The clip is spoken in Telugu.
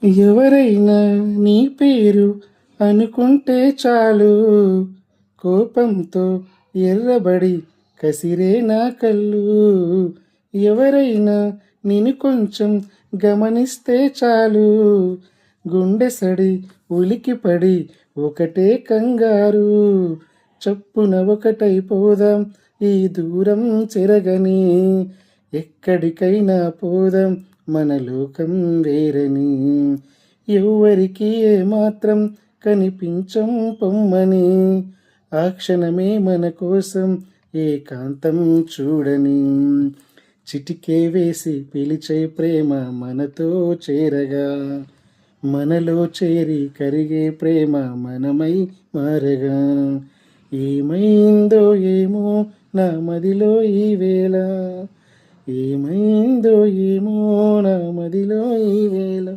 ఎవరైనా నీ పేరు అనుకుంటే చాలు, కోపంతో ఎర్రబడి కసిరే నా కళ్ళు. ఎవరైనా నిన్ను కొంచెం గమనిస్తే చాలు, గుండె సడి ఉలికిపడి ఒకటే కంగారు. చప్పున ఒకటైపోదాం ఈ దూరం చెరగని, ఎక్కడికైనా పోదాం మన లోకం వేరని. ఎవ్వరికి ఏమాత్రం కనిపించం పొమ్మని, ఆ క్షణమే మన కోసం ఏకాంతం చూడని. చిటికే వేసి పిలిచే ప్రేమ మనతో చేరగా, మనలో చేరి కరిగే ప్రేమ మనమై మారగా. ఏమైందో ఏమో నా మదిలో ఈ వేళ, ఏమైందో ఏమో నా మదిలో ఈ వేళ.